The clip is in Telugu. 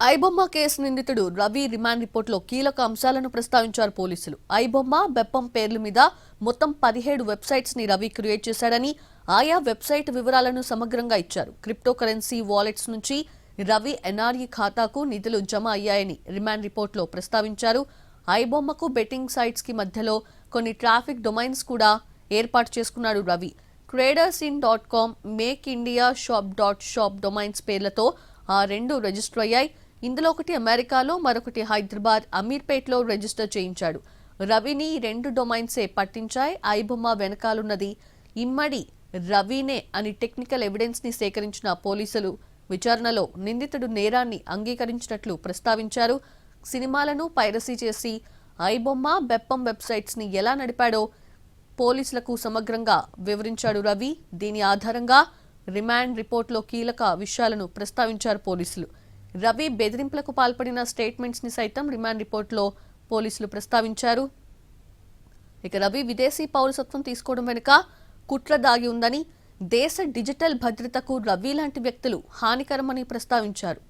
ఐబొమ్మ కేసు నిందితుడు రవి రిమాండ్ రిపోర్టులో కీలక అంశాలను ప్రస్తావించారు పోలీసులు. ఐబొమ్మ, బెప్పం పేర్ల మీద మొత్తం 17 వెబ్సైట్స్ ని రవి క్రియేట్ చేశాడని, ఆయా వెబ్సైట్ వివరాలను సమగ్రంగా ఇచ్చారు. క్రిప్టో కరెన్సీ వాలెట్స్ నుంచి రవి ఎన్ఆర్ఈ ఖాతాకు నిధులు జమ అయ్యాయని రిమాండ్ రిపోర్టులో ప్రస్తావించారు. ఐబొమ్మకు బెట్టింగ్ సైట్స్ కి మధ్యలో కొన్ని ట్రాఫిక్ డొమైన్స్ కూడా ఏర్పాటు చేసుకున్నాడు రవి. tradersin.com, makeindiashop.shop డొమైన్స్ పేర్లతో ఆ రెండు రిజిస్టర్ అయ్యాయి. ఇందులో ఒకటి అమెరికాలో, మరొకటి హైదరాబాద్ అమీర్పేట్లో రిజిస్టర్ చేయించాడు. రవిని రెండు డొమైన్సే పట్టించాయి. ఐబొమ్మ వెనకాలున్నది ఇమ్మడి రవినే అని టెక్నికల్ ఎవిడెన్స్ ని సేకరించిన పోలీసులు విచారణలో నిందితుడు నేరాన్ని అంగీకరించినట్లు ప్రస్తావించారు. సినిమాలను పైరసీ చేసి ఐబొమ్మ, బెప్పం వెబ్సైట్స్ ని ఎలా నడిపాడో పోలీసులకు సమగ్రంగా వివరించాడు రవి. దీని ఆధారంగా రిమాండ్ రిపోర్టులో కీలక విషయాలను ప్రస్తావించారు పోలీసులు. రవి బెదిరింపులకు పాల్పడిన స్టేట్మెంట్స్ ని సైతం రిమాండ్ రిపోర్టులో పోలీసులు ప్రస్తావించారు. ఇక రవి విదేశీ పౌరసత్వం తీసుకోవడం వెనుక కుట్ర దాగి ఉందని, దేశ డిజిటల్ భద్రతకు రవి లాంటి వ్యక్తులు హానికరమని ప్రస్తావించారు.